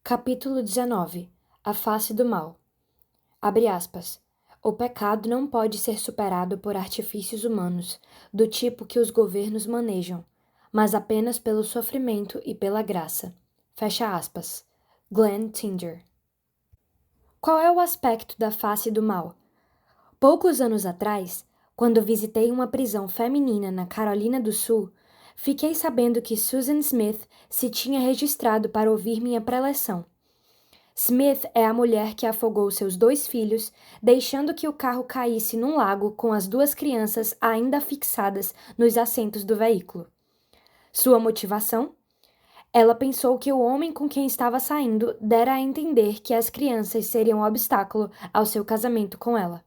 Capítulo 19. A face do mal. Abre aspas. O pecado não pode ser superado por artifícios humanos, do tipo que os governos manejam, mas apenas pelo sofrimento e pela graça. Fecha aspas. Glenn Tinger. Qual é o aspecto da face do mal? Poucos anos atrás, quando visitei uma prisão feminina na Carolina do Sul, fiquei sabendo que Susan Smith se tinha registrado para ouvir minha preleção. Smith é a mulher que afogou seus 2 filhos, deixando que o carro caísse num lago com as 2 crianças ainda fixadas nos assentos do veículo. Sua motivação? Ela pensou que o homem com quem estava saindo dera a entender que as crianças seriam um obstáculo ao seu casamento com ela.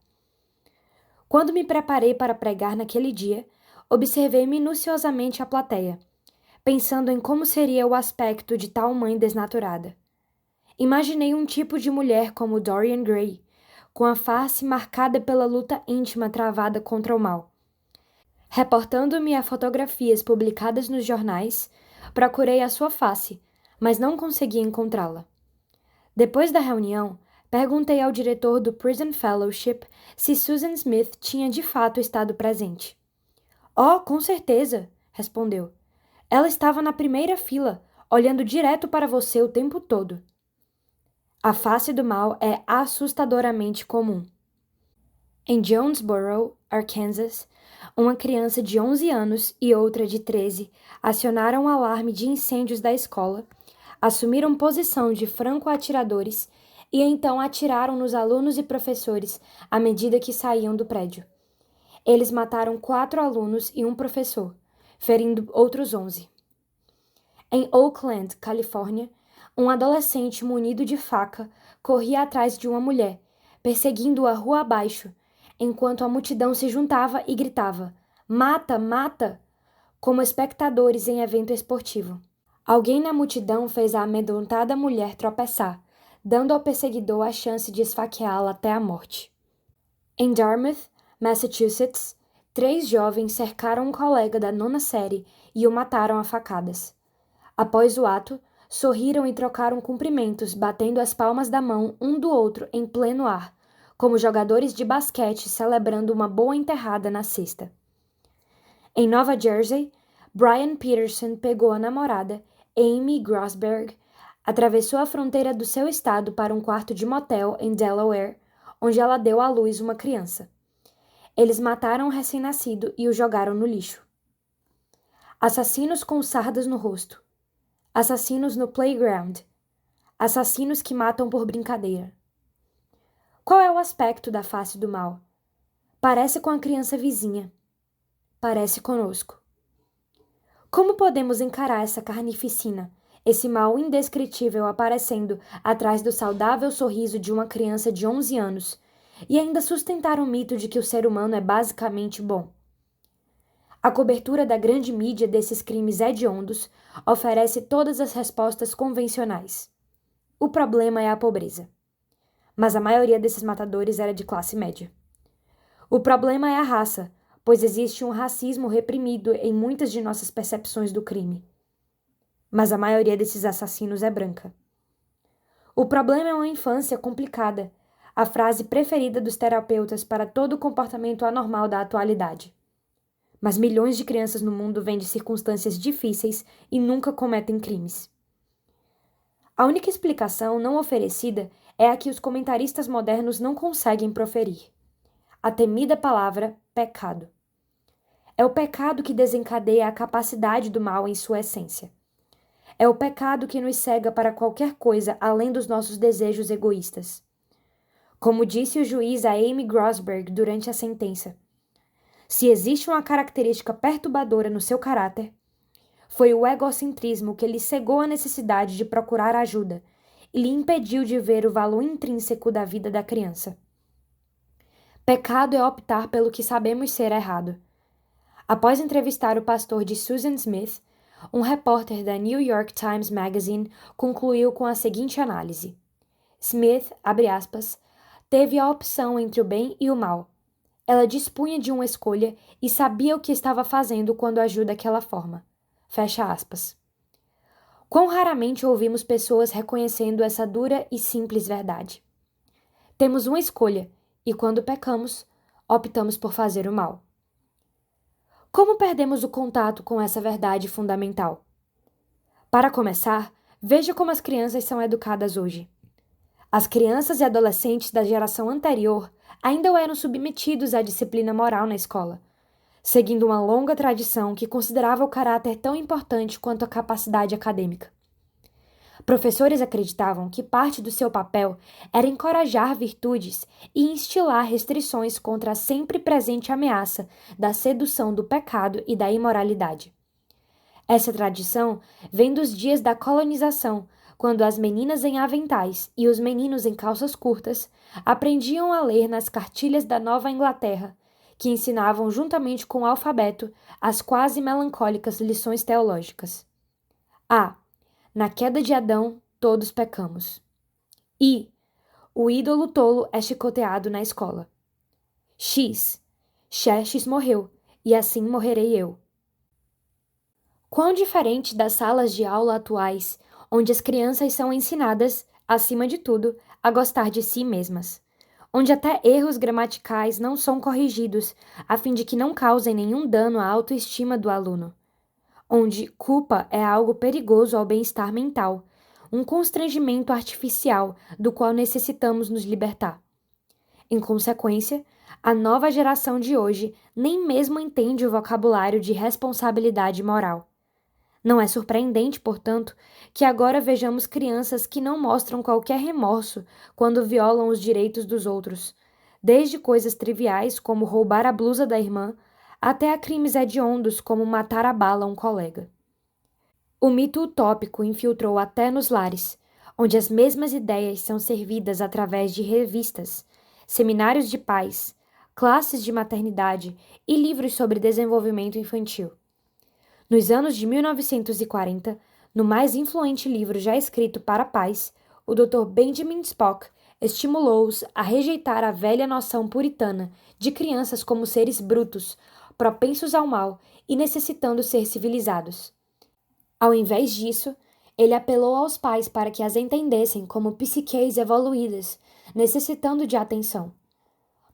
Quando me preparei para pregar naquele dia, observei minuciosamente a plateia, pensando em como seria o aspecto de tal mãe desnaturada. Imaginei um tipo de mulher como Dorian Gray, com a face marcada pela luta íntima travada contra o mal. Reportando-me a fotografias publicadas nos jornais, procurei a sua face, mas não consegui encontrá-la. Depois da reunião, perguntei ao diretor do Prison Fellowship se Susan Smith tinha de fato estado presente. "Oh, com certeza", respondeu. "Ela estava na primeira fila, olhando direto para você o tempo todo." A face do mal é assustadoramente comum. Em Jonesboro, Arkansas, uma criança de 11 anos e outra de 13 acionaram o alarme de incêndios da escola, assumiram posição de franco-atiradores e então atiraram nos alunos e professores à medida que saíam do prédio. Eles mataram 4 alunos e um professor, ferindo outros 11. Em Oakland, Califórnia, um adolescente munido de faca corria atrás de uma mulher, perseguindo-a rua abaixo, enquanto a multidão se juntava e gritava: "Mata, mata!", como espectadores em evento esportivo. Alguém na multidão fez a amedrontada mulher tropeçar, dando ao perseguidor a chance de esfaqueá-la até a morte. Em Dartmouth, Massachusetts, 3 jovens cercaram um colega da 9ª série e o mataram a facadas. Após o ato, sorriram e trocaram cumprimentos, batendo as palmas da mão um do outro em pleno ar, como jogadores de basquete celebrando uma boa enterrada na cesta. Em Nova Jersey, Brian Peterson pegou a namorada, Amy Grosberg, atravessou a fronteira do seu estado para um quarto de motel em Delaware, onde ela deu à luz uma criança. Eles mataram o recém-nascido e o jogaram no lixo. Assassinos com sardas no rosto. Assassinos no playground. Assassinos que matam por brincadeira. Qual é o aspecto da face do mal? Parece com a criança vizinha. Parece conosco. Como podemos encarar essa carnificina, esse mal indescritível aparecendo atrás do saudável sorriso de uma criança de 11 anos, e ainda sustentar o mito de que o ser humano é basicamente bom? A cobertura da grande mídia desses crimes hediondos oferece todas as respostas convencionais. O problema é a pobreza. Mas a maioria desses matadores era de classe média. O problema é a raça, pois existe um racismo reprimido em muitas de nossas percepções do crime. Mas a maioria desses assassinos é branca. O problema é uma infância complicada, a frase preferida dos terapeutas para todo o comportamento anormal da atualidade. Mas milhões de crianças no mundo vêm de circunstâncias difíceis e nunca cometem crimes. A única explicação não oferecida é a que os comentaristas modernos não conseguem proferir: a temida palavra pecado. É o pecado que desencadeia a capacidade do mal em sua essência. É o pecado que nos cega para qualquer coisa além dos nossos desejos egoístas. Como disse o juiz a Amy Grosberg durante a sentença, se existe uma característica perturbadora no seu caráter, foi o egocentrismo que lhe cegou a necessidade de procurar ajuda e lhe impediu de ver o valor intrínseco da vida da criança. Pecado é optar pelo que sabemos ser errado. Após entrevistar o pastor de Susan Smith, um repórter da New York Times Magazine concluiu com a seguinte análise: Smith, abre aspas, teve a opção entre o bem e o mal. Ela dispunha de uma escolha e sabia o que estava fazendo quando agiu daquela forma. Fecha aspas. Quão raramente ouvimos pessoas reconhecendo essa dura e simples verdade. Temos uma escolha, e quando pecamos, optamos por fazer o mal. Como perdemos o contato com essa verdade fundamental? Para começar, veja como as crianças são educadas hoje. As crianças e adolescentes da geração anterior ainda eram submetidos à disciplina moral na escola, seguindo uma longa tradição que considerava o caráter tão importante quanto a capacidade acadêmica. Professores acreditavam que parte do seu papel era encorajar virtudes e instilar restrições contra a sempre presente ameaça da sedução do pecado e da imoralidade. Essa tradição vem dos dias da colonização, quando as meninas em aventais e os meninos em calças curtas aprendiam a ler nas cartilhas da Nova Inglaterra, que ensinavam juntamente com o alfabeto as quase melancólicas lições teológicas. A. Na queda de Adão, todos pecamos. I. O ídolo tolo é chicoteado na escola. X. Xerxes morreu, e assim morrerei eu. Quão diferente das salas de aula atuais, onde as crianças são ensinadas, acima de tudo, a gostar de si mesmas, onde até erros gramaticais não são corrigidos, a fim de que não causem nenhum dano à autoestima do aluno, onde culpa é algo perigoso ao bem-estar mental, um constrangimento artificial do qual necessitamos nos libertar. Em consequência, a nova geração de hoje nem mesmo entende o vocabulário de responsabilidade moral. Não é surpreendente, portanto, que agora vejamos crianças que não mostram qualquer remorso quando violam os direitos dos outros, desde coisas triviais como roubar a blusa da irmã, até a crimes hediondos como matar a bala um colega. O mito utópico infiltrou até nos lares, onde as mesmas ideias são servidas através de revistas, seminários de pais, classes de maternidade e livros sobre desenvolvimento infantil. Nos anos de 1940, no mais influente livro já escrito para pais, o Dr. Benjamin Spock estimulou-os a rejeitar a velha noção puritana de crianças como seres brutos, propensos ao mal e necessitando ser civilizados. Ao invés disso, ele apelou aos pais para que as entendessem como psiques evoluídas, necessitando de atenção.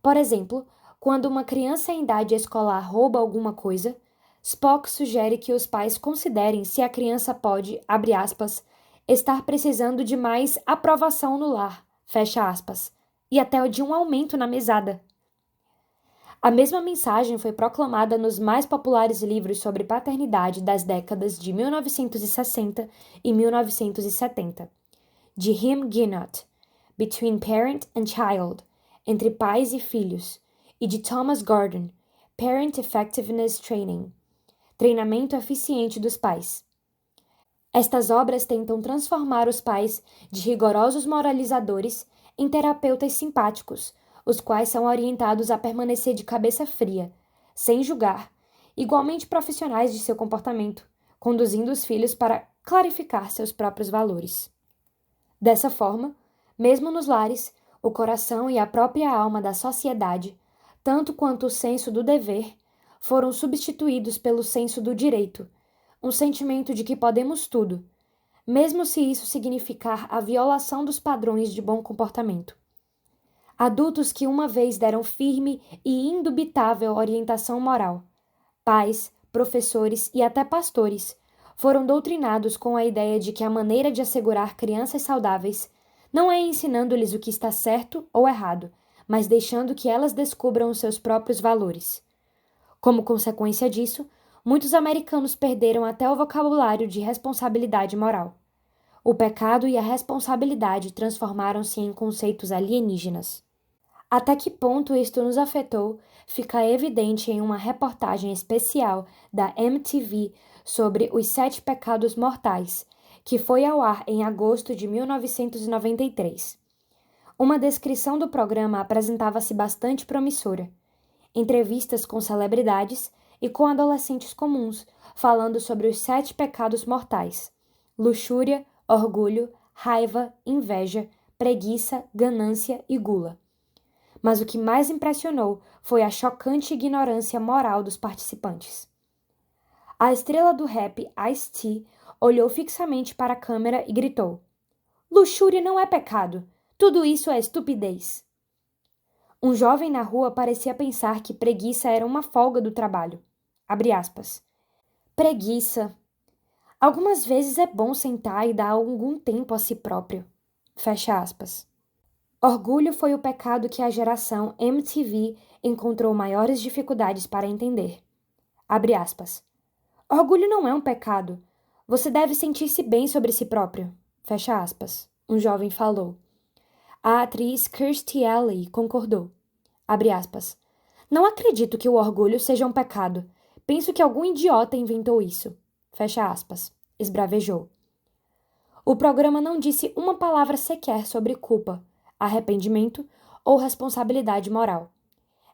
Por exemplo, quando uma criança em idade escolar rouba alguma coisa, Spock sugere que os pais considerem se a criança pode, abre aspas, estar precisando de mais aprovação no lar, fecha aspas, e até de um aumento na mesada. A mesma mensagem foi proclamada nos mais populares livros sobre paternidade das décadas de 1960 e 1970, de Him Ginott, Between Parent and Child, Entre Pais e Filhos, e de Thomas Gordon, Parent Effectiveness Training, Treinamento Eficiente dos Pais. Estas obras tentam transformar os pais de rigorosos moralizadores em terapeutas simpáticos, os quais são orientados a permanecer de cabeça fria, sem julgar, igualmente profissionais de seu comportamento, conduzindo os filhos para clarificar seus próprios valores. Dessa forma, mesmo nos lares, o coração e a própria alma da sociedade, tanto quanto o senso do dever, foram substituídos pelo senso do direito, um sentimento de que podemos tudo, mesmo se isso significar a violação dos padrões de bom comportamento. Adultos que uma vez deram firme e indubitável orientação moral, pais, professores e até pastores, foram doutrinados com a ideia de que a maneira de assegurar crianças saudáveis não é ensinando-lhes o que está certo ou errado, mas deixando que elas descubram os seus próprios valores. Como consequência disso, muitos americanos perderam até o vocabulário de responsabilidade moral. O pecado e a responsabilidade transformaram-se em conceitos alienígenas. Até que ponto isto nos afetou fica evidente em uma reportagem especial da MTV sobre os 7 pecados mortais, que foi ao ar em agosto de 1993. Uma descrição do programa apresentava-se bastante promissora. Entrevistas com celebridades e com adolescentes comuns, falando sobre os 7 pecados mortais: luxúria, orgulho, raiva, inveja, preguiça, ganância e gula. Mas o que mais impressionou foi a chocante ignorância moral dos participantes. A estrela do rap Ice-T olhou fixamente para a câmera e gritou: Luxúria não é pecado. Tudo isso é estupidez. Um jovem na rua parecia pensar que preguiça era uma folga do trabalho. Abre aspas. Preguiça. Algumas vezes é bom sentar e dar algum tempo a si próprio. Fecha aspas. Orgulho foi o pecado que a geração MTV encontrou maiores dificuldades para entender. Abre aspas. Orgulho não é um pecado. Você deve sentir-se bem sobre si próprio. Fecha aspas. Um jovem falou. A atriz Kirstie Alley concordou. Abre aspas. Não acredito que o orgulho seja um pecado. Penso que algum idiota inventou isso. Fecha aspas. Esbravejou. O programa não disse uma palavra sequer sobre culpa, arrependimento ou responsabilidade moral.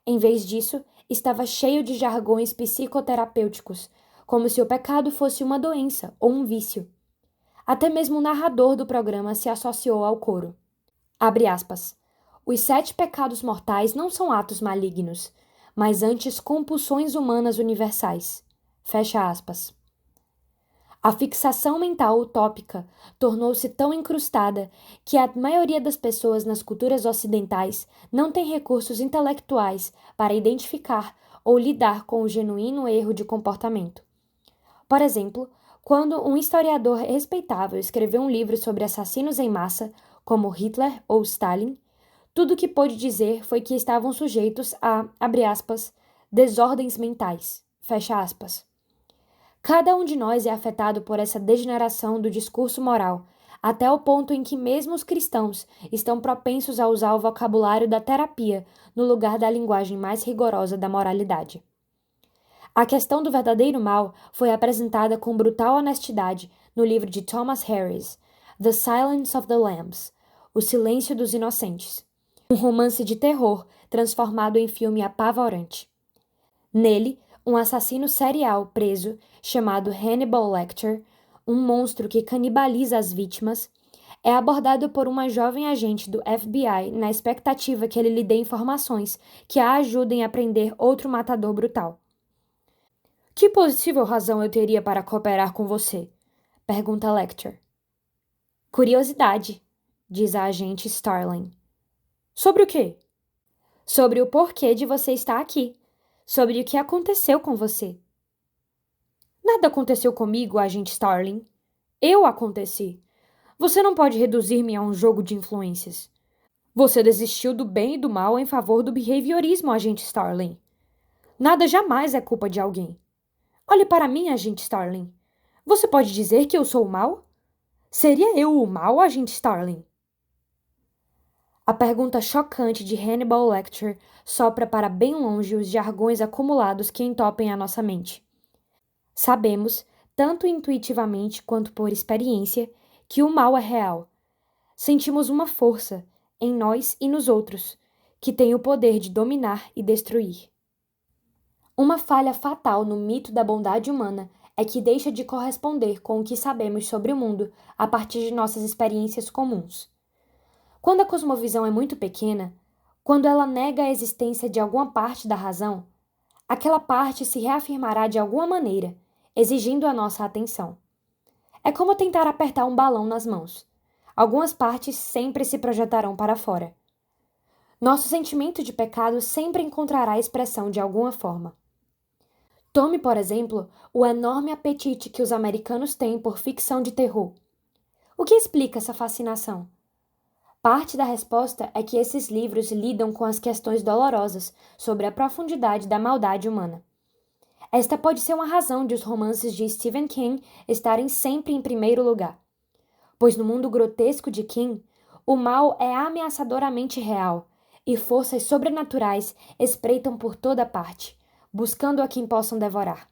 Em vez disso, estava cheio de jargões psicoterapêuticos, como se o pecado fosse uma doença ou um vício. Até mesmo o narrador do programa se associou ao coro. Abre aspas. Os 7 pecados mortais não são atos malignos, mas antes compulsões humanas universais. Fecha aspas. A fixação mental utópica tornou-se tão incrustada que a maioria das pessoas nas culturas ocidentais não tem recursos intelectuais para identificar ou lidar com o genuíno erro de comportamento. Por exemplo, quando um historiador respeitável escreveu um livro sobre assassinos em massa, como Hitler ou Stalin, tudo o que pôde dizer foi que estavam sujeitos a, abre aspas, desordens mentais, fecha aspas. Cada um de nós é afetado por essa degeneração do discurso moral, até o ponto em que mesmo os cristãos estão propensos a usar o vocabulário da terapia no lugar da linguagem mais rigorosa da moralidade. A questão do verdadeiro mal foi apresentada com brutal honestidade no livro de Thomas Harris, The Silence of the Lambs, O Silêncio dos Inocentes, um romance de terror transformado em filme apavorante. Nele, um assassino serial preso, chamado Hannibal Lecter, um monstro que canibaliza as vítimas, é abordado por uma jovem agente do FBI na expectativa que ele lhe dê informações que a ajudem a prender outro matador brutal. Que possível razão eu teria para cooperar com você? Pergunta Lecter. Curiosidade, diz a agente Starling. Sobre o quê? Sobre o porquê de você estar aqui. Sobre o que aconteceu com você. Nada aconteceu comigo, agente Starling. Eu aconteci. Você não pode reduzir-me a um jogo de influências. Você desistiu do bem e do mal em favor do behaviorismo, agente Starling. Nada jamais é culpa de alguém. Olhe para mim, agente Starling. Você pode dizer que eu sou o mal? Seria eu o mal, agente Starling? A pergunta chocante de Hannibal Lecter sopra para bem longe os jargões acumulados que entopem a nossa mente. Sabemos, tanto intuitivamente quanto por experiência, que o mal é real. Sentimos uma força, em nós e nos outros, que tem o poder de dominar e destruir. Uma falha fatal no mito da bondade humana é que deixa de corresponder com o que sabemos sobre o mundo a partir de nossas experiências comuns. Quando a cosmovisão é muito pequena, quando ela nega a existência de alguma parte da razão, aquela parte se reafirmará de alguma maneira, exigindo a nossa atenção. É como tentar apertar um balão nas mãos. Algumas partes sempre se projetarão para fora. Nosso sentimento de pecado sempre encontrará expressão de alguma forma. Tome, por exemplo, o enorme apetite que os americanos têm por ficção de terror. O que explica essa fascinação? Parte da resposta é que esses livros lidam com as questões dolorosas sobre a profundidade da maldade humana. Esta pode ser uma razão de os romances de Stephen King estarem sempre em primeiro lugar. Pois no mundo grotesco de King, o mal é ameaçadoramente real e forças sobrenaturais espreitam por toda parte, buscando a quem possam devorar.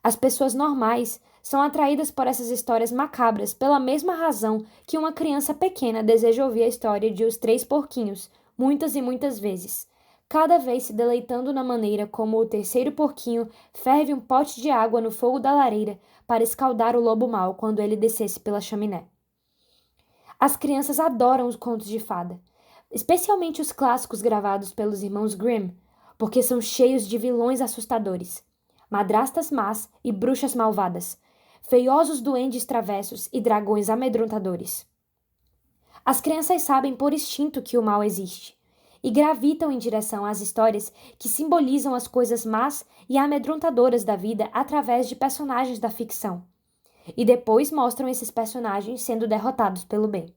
As pessoas normais são atraídas por essas histórias macabras pela mesma razão que uma criança pequena deseja ouvir a história de Os Três Porquinhos, muitas e muitas vezes, cada vez se deleitando na maneira como o terceiro porquinho ferve um pote de água no fogo da lareira para escaldar o lobo mau quando ele descesse pela chaminé. As crianças adoram os contos de fada, especialmente os clássicos gravados pelos irmãos Grimm, porque são cheios de vilões assustadores, madrastas más e bruxas malvadas, feiosos duendes travessos e dragões amedrontadores. As crianças sabem por instinto que o mal existe e gravitam em direção às histórias que simbolizam as coisas más e amedrontadoras da vida através de personagens da ficção, e depois mostram esses personagens sendo derrotados pelo bem.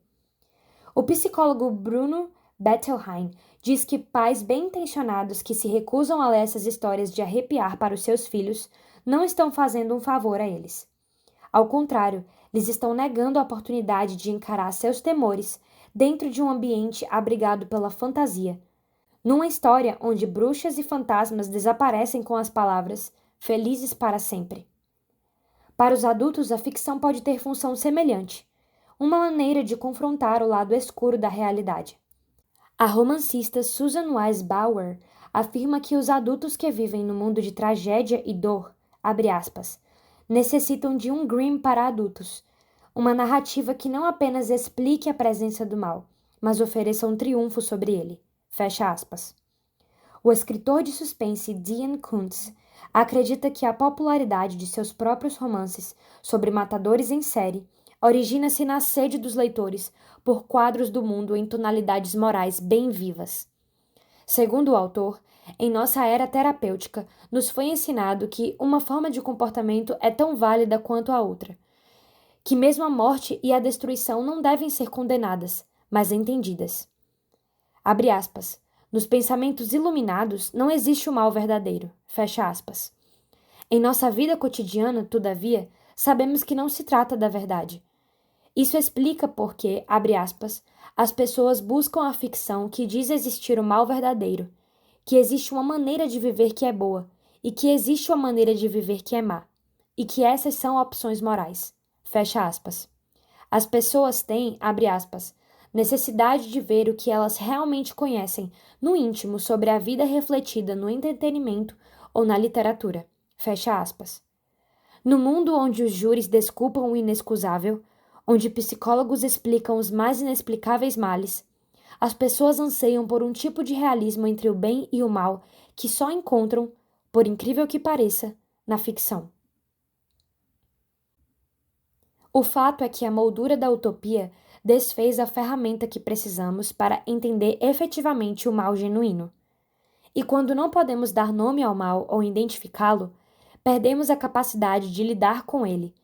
O psicólogo Bruno Bettelheim diz que pais bem-intencionados que se recusam a ler essas histórias de arrepiar para os seus filhos não estão fazendo um favor a eles. Ao contrário, lhes estão negando a oportunidade de encarar seus temores dentro de um ambiente abrigado pela fantasia, numa história onde bruxas e fantasmas desaparecem com as palavras "felizes para sempre". Para os adultos, a ficção pode ter função semelhante, uma maneira de confrontar o lado escuro da realidade. A romancista Susan Wise Bauer afirma que os adultos que vivem no mundo de tragédia e dor, abre aspas, necessitam de um Grimm para adultos, uma narrativa que não apenas explique a presença do mal, mas ofereça um triunfo sobre ele, fecha aspas. O escritor de suspense Dean Koontz acredita que a popularidade de seus próprios romances sobre matadores em série origina-se na sede dos leitores por quadros do mundo em tonalidades morais bem vivas. Segundo o autor, em nossa era terapêutica, nos foi ensinado que uma forma de comportamento é tão válida quanto a outra, que mesmo a morte e a destruição não devem ser condenadas, mas entendidas. Abre aspas. Nos pensamentos iluminados não existe o mal verdadeiro, fecha aspas. Em nossa vida cotidiana, todavia, sabemos que não se trata da verdade. Isso explica por que, abre aspas, as pessoas buscam a ficção que diz existir o mal verdadeiro, que existe uma maneira de viver que é boa, e que existe uma maneira de viver que é má, e que essas são opções morais, fecha aspas. As pessoas têm, abre aspas, necessidade de ver o que elas realmente conhecem no íntimo sobre a vida refletida no entretenimento ou na literatura, fecha aspas. No mundo onde os júris desculpam o inexcusável, onde psicólogos explicam os mais inexplicáveis males, as pessoas anseiam por um tipo de realismo entre o bem e o mal que só encontram, por incrível que pareça, na ficção. O fato é que a moldura da utopia desfez a ferramenta que precisamos para entender efetivamente o mal genuíno. E quando não podemos dar nome ao mal ou identificá-lo, perdemos a capacidade de lidar com ele,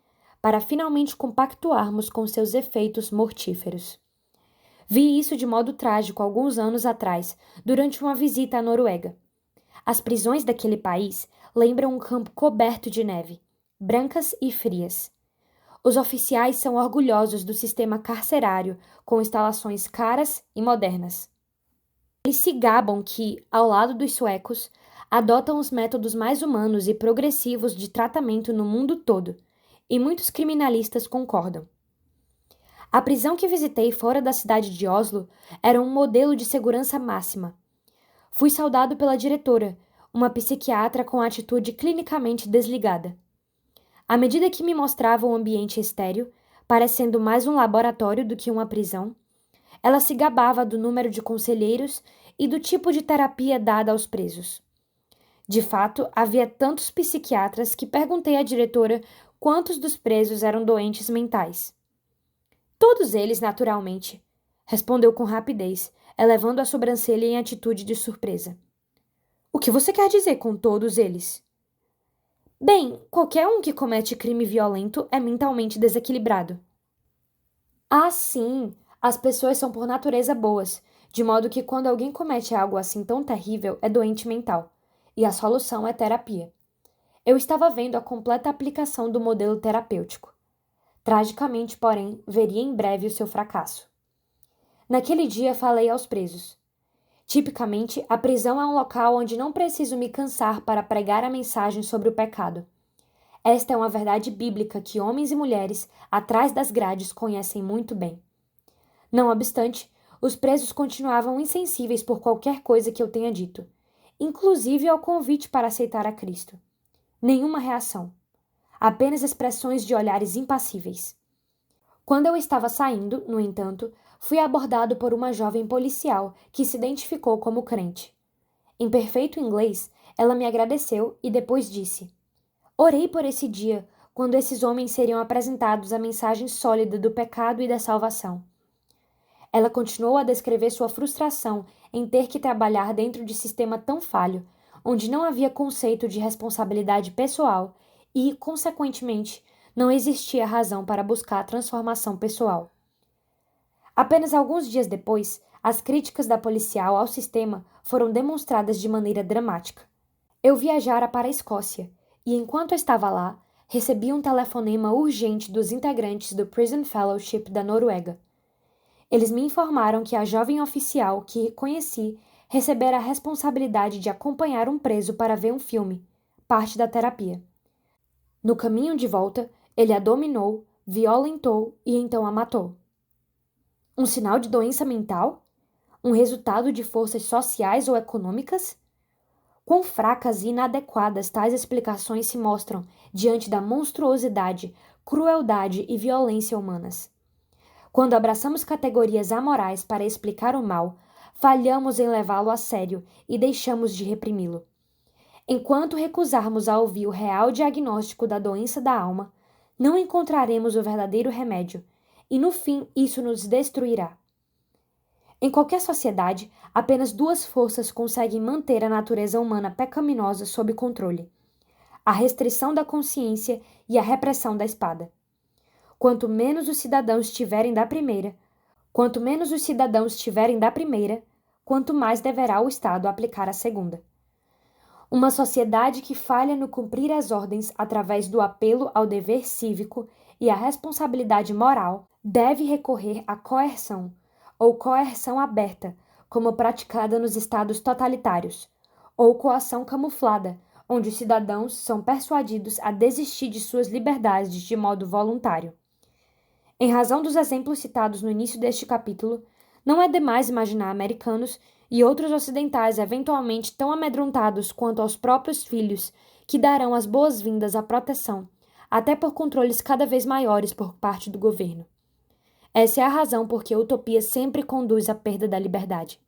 para finalmente compactuarmos com seus efeitos mortíferos. Vi isso de modo trágico alguns anos atrás, durante uma visita à Noruega. As prisões daquele país lembram um campo coberto de neve, brancas e frias. Os oficiais são orgulhosos do sistema carcerário, com instalações caras e modernas. Eles se gabam que, ao lado dos suecos, adotam os métodos mais humanos e progressivos de tratamento no mundo todo, e muitos criminalistas concordam. A prisão que visitei fora da cidade de Oslo era um modelo de segurança máxima. Fui saudado pela diretora, uma psiquiatra com atitude clinicamente desligada. À medida que me mostrava o ambiente estéril, parecendo mais um laboratório do que uma prisão, ela se gabava do número de conselheiros e do tipo de terapia dada aos presos. De fato, havia tantos psiquiatras que perguntei à diretora quantos dos presos eram doentes mentais. Todos eles, naturalmente, respondeu com rapidez, elevando a sobrancelha em atitude de surpresa. O que você quer dizer com todos eles? Bem, qualquer um que comete crime violento é mentalmente desequilibrado. Ah, sim, as pessoas são por natureza boas, de modo que quando alguém comete algo assim tão terrível, é doente mental, e a solução é terapia. Eu estava vendo a completa aplicação do modelo terapêutico. Tragicamente, porém, veria em breve o seu fracasso. Naquele dia falei aos presos. Tipicamente, a prisão é um local onde não preciso me cansar para pregar a mensagem sobre o pecado. Esta é uma verdade bíblica que homens e mulheres, atrás das grades, conhecem muito bem. Não obstante, os presos continuavam insensíveis por qualquer coisa que eu tenha dito, inclusive ao convite para aceitar a Cristo. Nenhuma reação. Apenas expressões de olhares impassíveis. Quando eu estava saindo, no entanto, fui abordado por uma jovem policial que se identificou como crente. Em perfeito inglês, ela me agradeceu e depois disse: Orei por esse dia, quando esses homens seriam apresentados a mensagem sólida do pecado e da salvação. Ela continuou a descrever sua frustração em ter que trabalhar dentro de sistema tão falho, onde não havia conceito de responsabilidade pessoal e, consequentemente, não existia razão para buscar a transformação pessoal. Apenas alguns dias depois, as críticas da policial ao sistema foram demonstradas de maneira dramática. Eu viajara para a Escócia e, enquanto estava lá, recebi um telefonema urgente dos integrantes do Prison Fellowship da Noruega. Eles me informaram que a jovem oficial que conheci recebera a responsabilidade de acompanhar um preso para ver um filme, parte da terapia. No caminho de volta, ele a dominou, violentou e então a matou. Um sinal de doença mental? Um resultado de forças sociais ou econômicas? Quão fracas e inadequadas tais explicações se mostram diante da monstruosidade, crueldade e violência humanas. Quando abraçamos categorias amorais para explicar o mal, falhamos em levá-lo a sério e deixamos de reprimi-lo. Enquanto recusarmos a ouvir o real diagnóstico da doença da alma, não encontraremos o verdadeiro remédio, e no fim isso nos destruirá. Em qualquer sociedade, apenas duas forças conseguem manter a natureza humana pecaminosa sob controle: a restrição da consciência e a repressão da espada. Quanto menos os cidadãos tiverem da primeira, quanto mais deverá o Estado aplicar a segunda. Uma sociedade que falha no cumprir as ordens através do apelo ao dever cívico e à responsabilidade moral deve recorrer à coerção, ou coerção aberta, como praticada nos estados totalitários, ou coação camuflada, onde os cidadãos são persuadidos a desistir de suas liberdades de modo voluntário. Em razão dos exemplos citados no início deste capítulo, não é demais imaginar americanos e outros ocidentais eventualmente tão amedrontados quanto aos próprios filhos que darão as boas-vindas à proteção, até por controles cada vez maiores por parte do governo. Essa é a razão por que a utopia sempre conduz à perda da liberdade.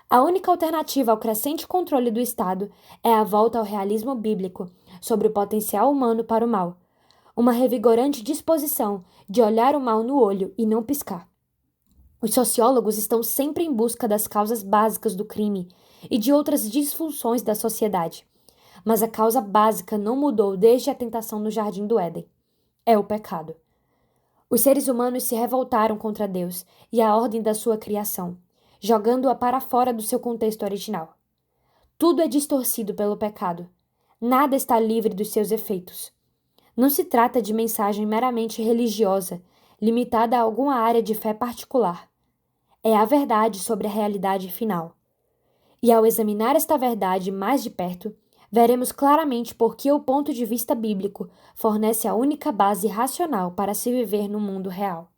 A única alternativa ao crescente controle do Estado é a volta ao realismo bíblico sobre o potencial humano para o mal, uma revigorante disposição de olhar o mal no olho e não piscar. Os sociólogos estão sempre em busca das causas básicas do crime e de outras disfunções da sociedade, mas a causa básica não mudou desde a tentação no Jardim do Éden. É o pecado. Os seres humanos se revoltaram contra Deus e a ordem da sua criação, jogando-a para fora do seu contexto original. Tudo é distorcido pelo pecado. Nada está livre dos seus efeitos. Não se trata de mensagem meramente religiosa, limitada a alguma área de fé particular. É a verdade sobre a realidade final. E ao examinar esta verdade mais de perto, veremos claramente por que o ponto de vista bíblico fornece a única base racional para se viver no mundo real.